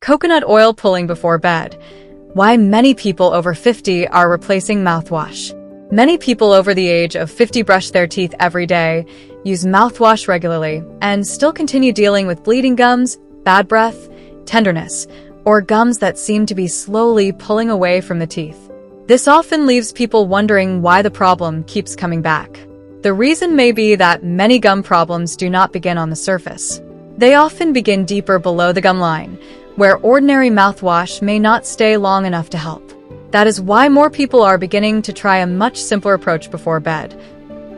Coconut oil pulling before bed. Why many people over 50 are replacing mouthwash. Many people over the age of 50 brush their teeth every day, use mouthwash regularly, and still continue dealing with bleeding gums, bad breath, tenderness, or gums that seem to be slowly pulling away from the teeth. This often leaves people wondering why the problem keeps coming back. The reason may be that many gum problems do not begin on the surface. They often begin deeper below the gum line, where ordinary mouthwash may not stay long enough to help. That is why more people are beginning to try a much simpler approach before bed: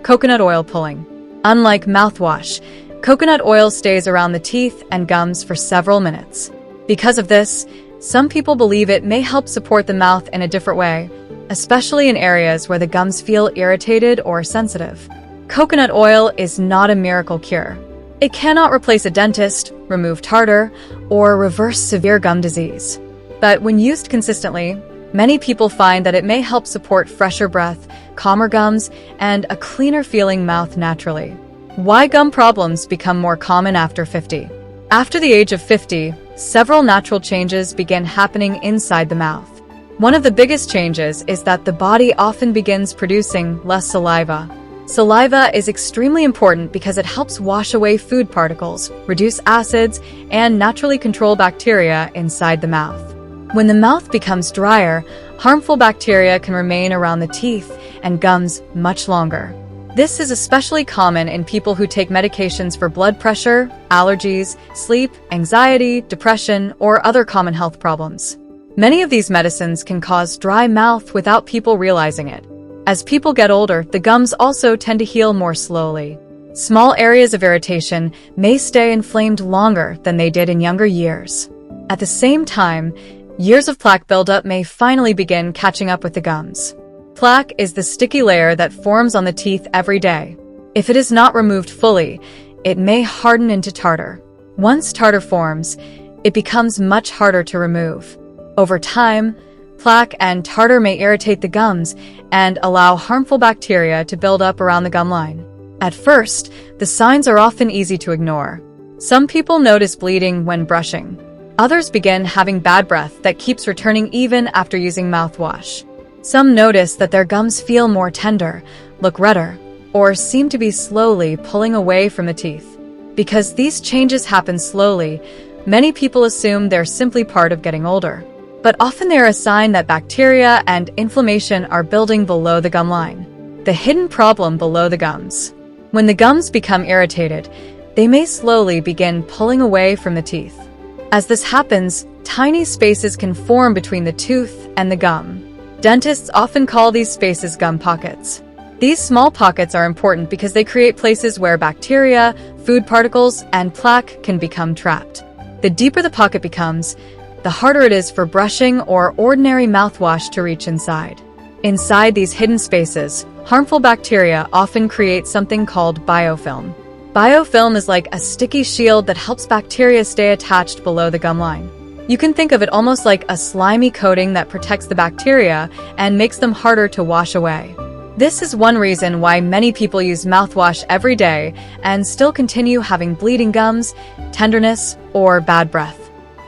coconut oil pulling. Unlike mouthwash, coconut oil stays around the teeth and gums for several minutes. Because of this, some people believe it may help support the mouth in a different way, especially in areas where the gums feel irritated or sensitive. Coconut oil is not a miracle cure. It cannot replace a dentist, remove tartar, or reverse severe gum disease. But when used consistently, many people find that it may help support fresher breath, calmer gums, and a cleaner feeling mouth naturally. Why gum problems become more common after 50? After the age of 50, several natural changes begin happening inside the mouth. One of the biggest changes is that the body often begins producing less saliva. Saliva is extremely important because it helps wash away food particles, reduce acids, and naturally control bacteria inside the mouth. When the mouth becomes drier, harmful bacteria can remain around the teeth and gums much longer. This is especially common in people who take medications for blood pressure, allergies, sleep, anxiety, depression, or other common health problems. Many of these medicines can cause dry mouth without people realizing it. As people get older, the gums also tend to heal more slowly. Small areas of irritation may stay inflamed longer than they did in younger years. At the same time, years of plaque buildup may finally begin catching up with the gums. Plaque is the sticky layer that forms on the teeth every day. If it is not removed fully, it may harden into tartar. Once tartar forms, it becomes much harder to remove. Over time, plaque and tartar may irritate the gums and allow harmful bacteria to build up around the gum line. At first, the signs are often easy to ignore. Some people notice bleeding when brushing. Others begin having bad breath that keeps returning even after using mouthwash. Some notice that their gums feel more tender, look redder, or seem to be slowly pulling away from the teeth. Because these changes happen slowly, many people assume they're simply part of getting older. But often they are a sign that bacteria and inflammation are building below the gum line, the hidden problem below the gums. When the gums become irritated, they may slowly begin pulling away from the teeth. As this happens, tiny spaces can form between the tooth and the gum. Dentists often call these spaces gum pockets. These small pockets are important because they create places where bacteria, food particles, and plaque can become trapped. The deeper the pocket becomes, the harder it is for brushing or ordinary mouthwash to reach inside. Inside these hidden spaces, harmful bacteria often create something called biofilm. Biofilm is like a sticky shield that helps bacteria stay attached below the gum line. You can think of it almost like a slimy coating that protects the bacteria and makes them harder to wash away. This is one reason why many people use mouthwash every day and still continue having bleeding gums, tenderness, or bad breath.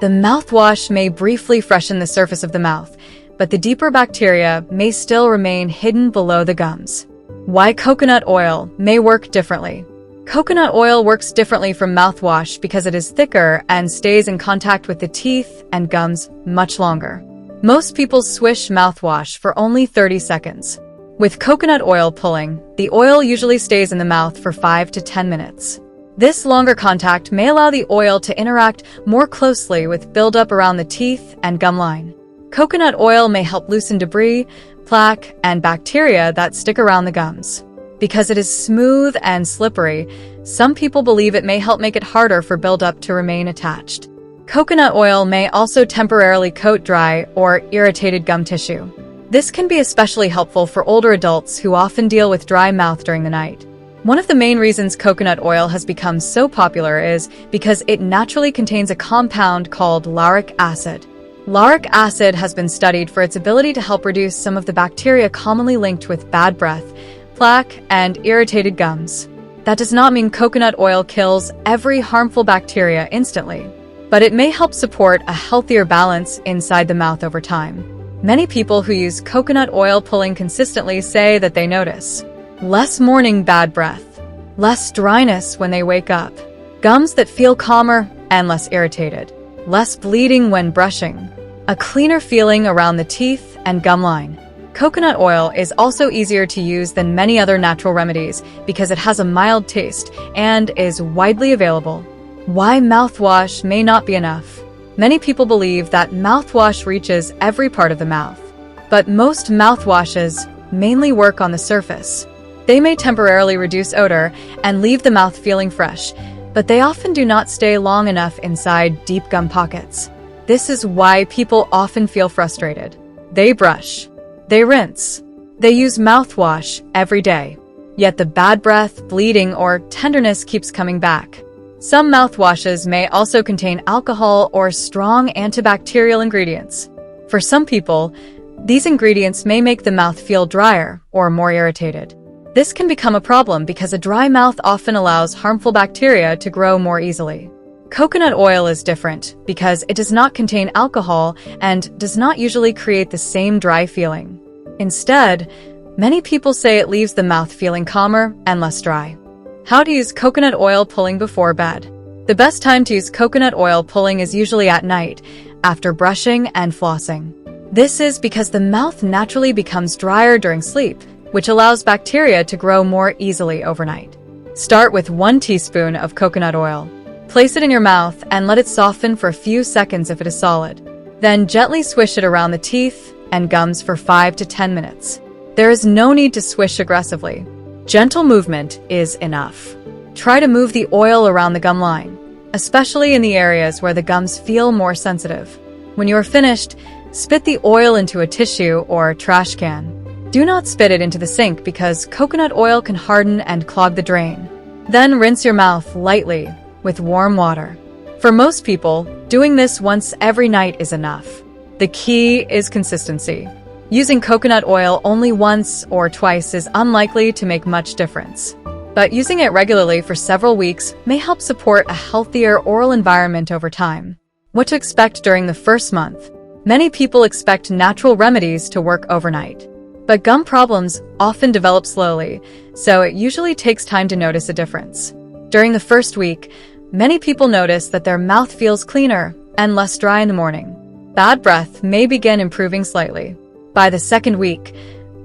The mouthwash may briefly freshen the surface of the mouth, but the deeper bacteria may still remain hidden below the gums. Why coconut oil may work differently. Coconut oil works differently from mouthwash because it is thicker and stays in contact with the teeth and gums much longer. Most people swish mouthwash for only 30 seconds. With coconut oil pulling, the oil usually stays in the mouth for 5 to 10 minutes. This longer contact may allow the oil to interact more closely with buildup around the teeth and gum line. Coconut oil may help loosen debris, plaque, and bacteria that stick around the gums. Because it is smooth and slippery, some people believe it may help make it harder for buildup to remain attached. Coconut oil may also temporarily coat dry or irritated gum tissue. This can be especially helpful for older adults who often deal with dry mouth during the night. One of the main reasons coconut oil has become so popular is because it naturally contains a compound called lauric acid. Lauric acid has been studied for its ability to help reduce some of the bacteria commonly linked with bad breath, plaque, and irritated gums. That does not mean coconut oil kills every harmful bacteria instantly. but it may help support a healthier balance inside the mouth over time. Many people who use coconut oil pulling consistently say that they notice less morning bad breath, less dryness when they wake up, gums that feel calmer and less irritated, less bleeding when brushing, a cleaner feeling around the teeth and gum line. Coconut oil is also easier to use than many other natural remedies because it has a mild taste and is widely available. Why mouthwash may not be enough. Many people believe that mouthwash reaches every part of the mouth, but most mouthwashes mainly work on the surface. They may temporarily reduce odor and leave the mouth feeling fresh, but they often do not stay long enough inside deep gum pockets. This is why people often feel frustrated. They brush, they rinse, they use mouthwash every day, yet the bad breath, bleeding, or tenderness keeps coming back. Some mouthwashes may also contain alcohol or strong antibacterial ingredients. For some people, these ingredients may make the mouth feel drier or more irritated. This can become a problem because a dry mouth often allows harmful bacteria to grow more easily. Coconut oil is different because it does not contain alcohol and does not usually create the same dry feeling. Instead, many people say it leaves the mouth feeling calmer and less dry. How to use coconut oil pulling before bed. The best time to use coconut oil pulling is usually at night, after brushing and flossing. This is because the mouth naturally becomes drier during sleep, which allows bacteria to grow more easily overnight. Start with 1 teaspoon of coconut oil. Place it in your mouth and let it soften for a few seconds if it is solid. Then gently swish it around the teeth and gums for 5 to 10 minutes. There is no need to swish aggressively. Gentle movement is enough. Try to move the oil around the gum line, especially in the areas where the gums feel more sensitive. When you are finished, spit the oil into a tissue or trash can. Do not spit it into the sink because coconut oil can harden and clog the drain. Then rinse your mouth lightly with warm water. For most people, doing this once every night is enough. The key is consistency. Using coconut oil only once or twice is unlikely to make much difference. But using it regularly for several weeks may help support a healthier oral environment over time. What to expect during the first month. Many people expect natural remedies to work overnight. But gum problems often develop slowly, so it usually takes time to notice a difference. During the first week, many people notice that their mouth feels cleaner and less dry in the morning. Bad breath may begin improving slightly. By the second week,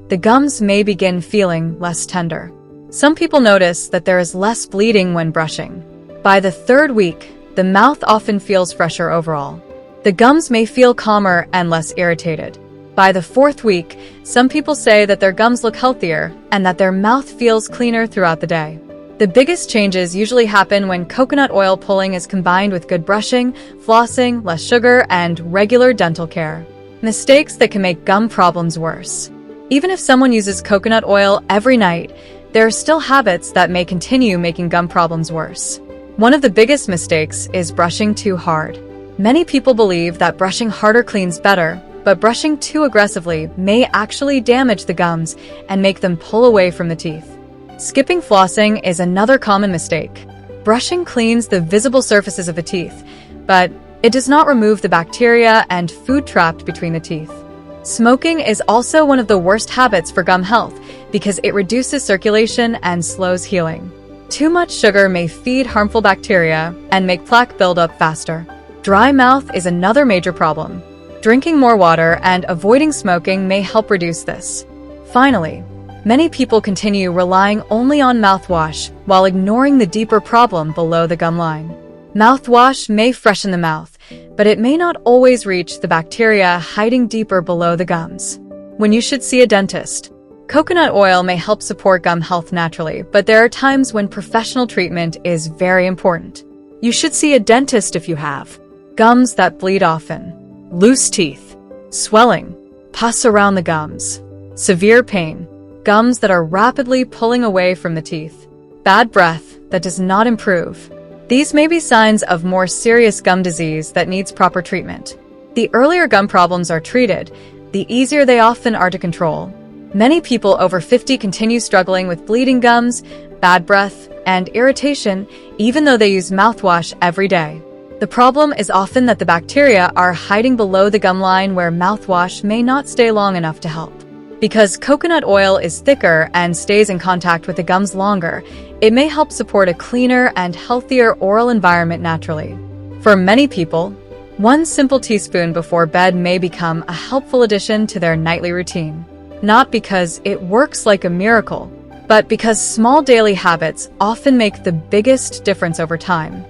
the gums may begin feeling less tender. Some people notice that there is less bleeding when brushing. By the third week, the mouth often feels fresher overall. The gums may feel calmer and less irritated. By the fourth week, some people say that their gums look healthier and that their mouth feels cleaner throughout the day. The biggest changes usually happen when coconut oil pulling is combined with good brushing, flossing, less sugar, and regular dental care. Mistakes that can make gum problems worse. Even if someone uses coconut oil every night, there are still habits that may continue making gum problems worse. One of the biggest mistakes is brushing too hard. Many people believe that brushing harder cleans better, but brushing too aggressively may actually damage the gums and make them pull away from the teeth. Skipping flossing is another common mistake. Brushing cleans the visible surfaces of the teeth, but it does not remove the bacteria and food trapped between the teeth. Smoking is also one of the worst habits for gum health because it reduces circulation and slows healing. Too much sugar may feed harmful bacteria and make plaque buildup faster. Dry mouth is another major problem. Drinking more water and avoiding smoking may help reduce this. Finally, many people continue relying only on mouthwash while ignoring the deeper problem below the gum line. Mouthwash may freshen the mouth, but it may not always reach the bacteria hiding deeper below the gums. When you should see a dentist. Coconut oil may help support gum health naturally, but there are times when professional treatment is very important. You should see a dentist if you have gums that bleed often, loose teeth, swelling, pus around the gums, severe pain, gums that are rapidly pulling away from the teeth, bad breath that does not improve. These may be signs of more serious gum disease that needs proper treatment. The earlier gum problems are treated, the easier they often are to control. Many people over 50 continue struggling with bleeding gums, bad breath, and irritation, even though they use mouthwash every day. The problem is often that the bacteria are hiding below the gum line where mouthwash may not stay long enough to help. Because coconut oil is thicker and stays in contact with the gums longer, it may help support a cleaner and healthier oral environment naturally. For many people, one simple teaspoon before bed may become a helpful addition to their nightly routine. Not because it works like a miracle, but because small daily habits often make the biggest difference over time.